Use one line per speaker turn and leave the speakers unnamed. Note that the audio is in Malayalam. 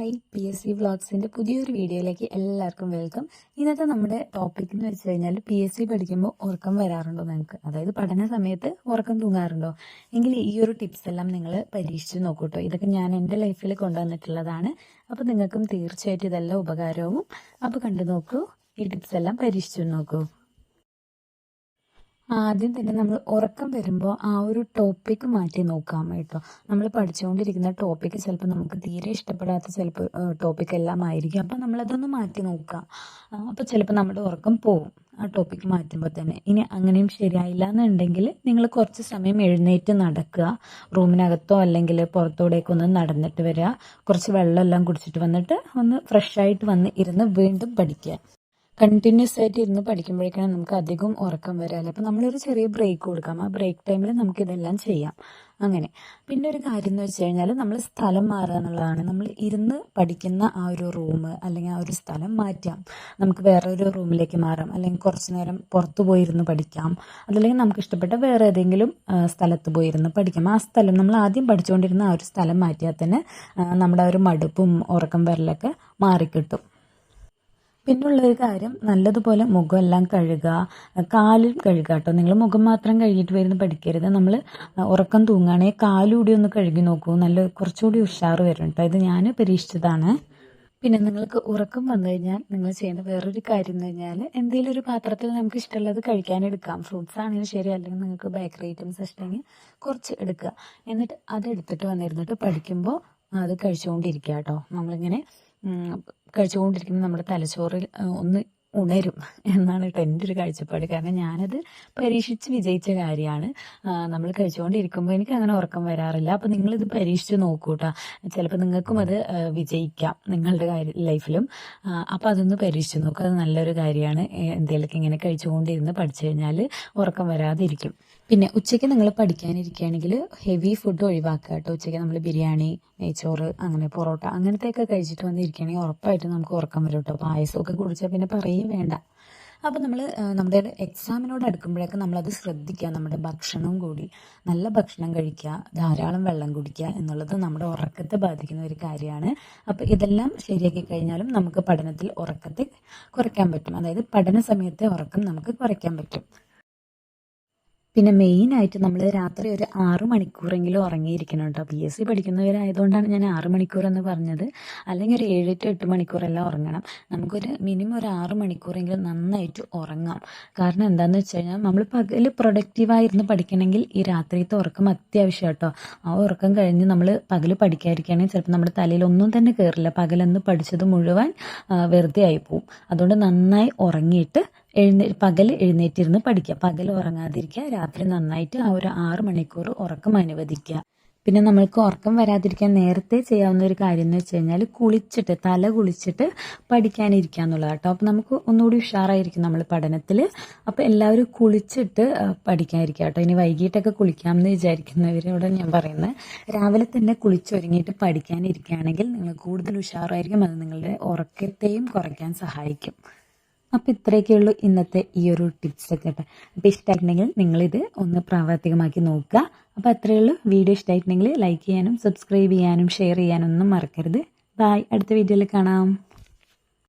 ഹായ്, PSC വ്ളോഗ്സിൻ്റെ പുതിയൊരു വീഡിയോയിലേക്ക് എല്ലാവർക്കും വെൽക്കം. ഇന്നത്തെ നമ്മുടെ ടോപ്പിക് എന്ന് വെച്ച് കഴിഞ്ഞാൽ PSC പഠിക്കുമ്പോൾ ഉറക്കം വരാറുണ്ടോ നിങ്ങൾക്ക്? അതായത് പഠന സമയത്ത് ഉറക്കം തൂങ്ങാറുണ്ടോ? എങ്കിൽ ഈ ഒരു ടിപ്സ് എല്ലാം നിങ്ങൾ പരീക്ഷിച്ച് നോക്കൂട്ടോ. ഇതൊക്കെ ഞാൻ എൻ്റെ ലൈഫിൽ കൊണ്ടുവന്നിട്ടുള്ളതാണ്. അപ്പോൾ നിങ്ങൾക്കും തീർച്ചയായിട്ടും ഇതെല്ലാം ഉപകാരവും. അപ്പോൾ കണ്ടു നോക്കൂ, ഈ ടിപ്സ് എല്ലാം പരീക്ഷിച്ചു നോക്കൂ. ആദ്യം തന്നെ നമ്മൾ ഉറക്കം വരുമ്പോൾ ആ ഒരു ടോപ്പിക് മാറ്റി നോക്കാം കേട്ടോ. നമ്മൾ പഠിച്ചുകൊണ്ടിരിക്കുന്ന ടോപ്പിക്ക് ചിലപ്പോൾ നമുക്ക് തീരെ ഇഷ്ടപ്പെടാത്ത ചിലപ്പോൾ ടോപ്പിക് എല്ലാം ആയിരിക്കും. അപ്പം നമ്മളതൊന്ന് മാറ്റി നോക്കാം. അപ്പോൾ ചിലപ്പോൾ നമ്മുടെ ഉറക്കം പോവും ആ ടോപ്പിക്ക് മാറ്റുമ്പോൾ തന്നെ. ഇനി അങ്ങനെയും ശരിയായില്ല എന്നുണ്ടെങ്കിൽ നിങ്ങൾ കുറച്ച് സമയം എഴുന്നേറ്റ് നടക്കുക. റൂമിനകത്തോ അല്ലെങ്കിൽ പുറത്തോടേക്ക് ഒന്ന് നടന്നിട്ട് വരിക. കുറച്ച് വെള്ളമെല്ലാം കുടിച്ചിട്ട് വന്നിട്ട് ഒന്ന് ഫ്രഷായിട്ട് വന്ന് ഇരുന്ന് വീണ്ടും പഠിക്കുക. കണ്ടിന്യൂസ് ആയിട്ട് ഇരുന്ന് പഠിക്കുമ്പോഴേക്കാണ് നമുക്ക് അധികം ഉറക്കം വരാല്ലേ. അപ്പം നമ്മളൊരു ചെറിയ ബ്രേക്ക് കൊടുക്കാം. ആ ബ്രേക്ക് ടൈമിൽ നമുക്ക് ഇതെല്ലാം ചെയ്യാം. അങ്ങനെ പിന്നെ ഒരു കാര്യം എന്ന് വെച്ച് കഴിഞ്ഞാൽ നമ്മൾ സ്ഥലം മാറുക എന്നുള്ളതാണ്. നമ്മൾ ഇരുന്ന് പഠിക്കുന്ന ആ ഒരു റൂം അല്ലെങ്കിൽ ആ ഒരു സ്ഥലം മാറ്റാം. നമുക്ക് വേറെ ഒരു റൂമിലേക്ക് മാറാം, അല്ലെങ്കിൽ കുറച്ച് നേരം പുറത്ത് പോയിരുന്ന് പഠിക്കാം. അതല്ലെങ്കിൽ നമുക്ക് ഇഷ്ടപ്പെട്ട വേറെ ഏതെങ്കിലും സ്ഥലത്ത് പോയിരുന്ന് പഠിക്കാം. ആ സ്ഥലം നമ്മൾ ആദ്യം പഠിച്ചുകൊണ്ടിരുന്ന ആ ഒരു സ്ഥലം മാറ്റിയാൽ തന്നെ നമ്മുടെ ആ ഒരു മടുപ്പും ഉറക്കം വരലൊക്കെ മാറിക്കിട്ടും. പിന്നുള്ളൊരു കാര്യം, നല്ലതുപോലെ മുഖമെല്ലാം കഴുകുക, കാലും കഴുകുക കേട്ടോ. നിങ്ങൾ മുഖം മാത്രം കഴുകിയിട്ട് വരുന്ന പഠിക്കരുത്. നമ്മൾ ഉറക്കം തൂങ്ങുകയാണെങ്കിൽ കാലുകൂടി ഒന്ന് കഴുകി നോക്കൂ, നല്ല കുറച്ചുകൂടി ഉഷാറ് വരും കേട്ടോ. ഇത് ഞാൻ പരീക്ഷിച്ചതാണ്. പിന്നെ നിങ്ങൾക്ക് ഉറക്കം വന്നു കഴിഞ്ഞാൽ നിങ്ങൾ ചെയ്യേണ്ട വേറൊരു കാര്യം എന്ന് കഴിഞ്ഞാൽ, എന്തെങ്കിലും ഒരു പാത്രത്തിൽ നമുക്ക് ഇഷ്ടമുള്ളത് കഴിക്കാനെടുക്കാം. ഫ്രൂട്ട്സ് ആണെങ്കിലും ശരി, അല്ലെങ്കിൽ നിങ്ങൾക്ക് ബേക്കറി ഐറ്റംസ് ഇഷ്ടമെങ്കിൽ കുറച്ച് എടുക്കുക. എന്നിട്ട് അതെടുത്തിട്ട് വന്നിരുന്നിട്ട് പഠിക്കുമ്പോൾ അത് കഴിച്ചുകൊണ്ടിരിക്കുക കേട്ടോ. നമ്മളിങ്ങനെ കഴിച്ചുകൊണ്ടിരിക്കുന്ന നമ്മുടെ തലച്ചോറിൽ ഒന്ന് ഉണരും എന്നാണ് കേട്ടോ എൻ്റെ ഒരു കാഴ്ചപ്പാട്. കാരണം ഞാനത് പരീക്ഷിച്ച് വിജയിച്ച കാര്യമാണ്. നമ്മൾ കഴിച്ചുകൊണ്ടിരിക്കുമ്പോൾ എനിക്ക് അങ്ങനെ ഉറക്കം വരാറില്ല. അപ്പോൾ നിങ്ങളിത് പരീക്ഷിച്ച് നോക്കൂ കേട്ടോ. ചിലപ്പോൾ നിങ്ങൾക്കും അത് വിജയിക്കാം നിങ്ങളുടെ ലൈഫിലും. അപ്പോൾ അതൊന്ന് പരീക്ഷിച്ച് നോക്കുക. അത് നല്ലൊരു കാര്യമാണ്. എന്തെങ്കിലുമൊക്കെ ഇങ്ങനെ കഴിച്ചുകൊണ്ടിരുന്ന് പഠിച്ചു കഴിഞ്ഞാൽ ഉറക്കം വരാതിരിക്കും. പിന്നെ ഉച്ചയ്ക്ക് നിങ്ങൾ പഠിക്കാനിരിക്കുകയാണെങ്കിൽ ഹെവി ഫുഡ് ഒഴിവാക്കുക കേട്ടോ. ഉച്ചയ്ക്ക് നമ്മൾ ബിരിയാണി, നെയ്ച്ചോറ്, അങ്ങനെ പൊറോട്ട അങ്ങനത്തെയൊക്കെ കഴിച്ചിട്ട് വന്നിരിക്കുകയാണെങ്കിൽ ഉറപ്പായിട്ടും നമുക്ക് ഉറക്കം വരും കേട്ടോ. പായസമൊക്കെ കുടിച്ചാൽ പിന്നെ പറയുകയും വേണ്ട. അപ്പോൾ നമ്മൾ നമ്മുടെ എക്സാമിനോട് അടുക്കുമ്പോഴൊക്കെ നമ്മളത് ശ്രദ്ധിക്കുക. നമ്മുടെ ഭക്ഷണവും കൂടി നല്ല ഭക്ഷണം കഴിക്കുക, ധാരാളം വെള്ളം കുടിക്കുക എന്നുള്ളത് നമ്മുടെ ഉറക്കത്തെ ബാധിക്കുന്ന ഒരു കാര്യമാണ്. അപ്പോൾ ഇതെല്ലാം ശരിയാക്കി കഴിഞ്ഞാലും നമുക്ക് പഠനത്തിൽ ഉറക്കത്തെ കുറയ്ക്കാൻ പറ്റും. അതായത് പഠന സമയത്തെ ഉറക്കം നമുക്ക് കുറയ്ക്കാൻ പറ്റും. പിന്നെ മെയിനായിട്ട് നമ്മൾ രാത്രി ഒരു 6 മണിക്കൂറെങ്കിലും ഉറങ്ങിയിരിക്കണം കേട്ടോ. PSC പഠിക്കുന്നവരായതുകൊണ്ടാണ് ഞാൻ 6 മണിക്കൂർ എന്ന് പറഞ്ഞത്. അല്ലെങ്കിൽ ഒരു 7 to 8 മണിക്കൂറെല്ലാം ഉറങ്ങണം. നമുക്കൊരു മിനിമം ഒരു 6 മണിക്കൂറെങ്കിലും നന്നായിട്ട് ഉറങ്ങാം. കാരണം എന്താണെന്ന് വെച്ച് കഴിഞ്ഞാൽ നമ്മൾ പകൽ പ്രൊഡക്റ്റീവായിരുന്ന് പഠിക്കണമെങ്കിൽ ഈ രാത്രിയത്തെ ഉറക്കം അത്യാവശ്യം കേട്ടോ. ആ ഉറക്കം കഴിഞ്ഞ് നമ്മൾ പകൽ പഠിക്കാതിരിക്കുകയാണെങ്കിൽ ചിലപ്പോൾ നമ്മുടെ തലയിൽ ഒന്നും തന്നെ കയറില്ല. പകലെന്ന് പഠിച്ചത് മുഴുവൻ വെറുതെ ആയി പോവും. അതുകൊണ്ട് നന്നായി ഉറങ്ങിയിട്ട് പകൽ എഴുന്നേറ്റിരുന്ന് പഠിക്കുക. പകൽ ഉറങ്ങാതിരിക്കുക, രാത്രി നന്നായിട്ട് ആ ഒരു 6 മണിക്കൂർ ഉറക്കം അനുവദിക്കുക. പിന്നെ നമ്മൾക്ക് ഉറക്കം വരാതിരിക്കാൻ നേരത്തെ ചെയ്യാവുന്ന ഒരു കാര്യം എന്ന് വെച്ച് കഴിഞ്ഞാൽ തല കുളിച്ചിട്ട് പഠിക്കാനിരിക്കുക എന്നുള്ളത് കേട്ടോ. അപ്പോൾ നമുക്ക് ഒന്നുകൂടി ഉഷാറായിരിക്കും നമ്മൾ പഠനത്തിൽ. അപ്പോൾ എല്ലാവരും കുളിച്ചിട്ട് പഠിക്കാനിരിക്കുക കേട്ടോ. ഇനി വൈകിട്ടൊക്കെ കുളിക്കാമെന്ന് വിചാരിക്കുന്നവരോട് ഞാൻ പറയുന്നത്, രാവിലെ തന്നെ കുളിച്ചൊരുങ്ങിയിട്ട് പഠിക്കാനിരിക്കുകയാണെങ്കിൽ നിങ്ങൾ കൂടുതൽ ഉഷാറായിരിക്കും. അത് നിങ്ങളുടെ ഉറക്കത്തെയും കുറയ്ക്കാൻ സഹായിക്കും. അപ്പോൾ ഇത്രയൊക്കെയുള്ളൂ ഇന്നത്തെ ഈ ഒരു ടിപ്സ് ഒക്കെ കേട്ടോ. അപ്പോൾ ഇഷ്ടമായിട്ടുണ്ടെങ്കിൽ നിങ്ങളിത് ഒന്ന് പ്രാവർത്തികമാക്കി നോക്കുക. അപ്പോൾ അത്രയേ ഉള്ളൂ. വീഡിയോ ഇഷ്ടമായിട്ടുണ്ടെങ്കിൽ ലൈക്ക് ചെയ്യാനും സബ്സ്ക്രൈബ് ചെയ്യാനും ഷെയർ ചെയ്യാനും ഒന്നും മറക്കരുത്. ബൈ, അടുത്ത വീഡിയോയിൽ കാണാം.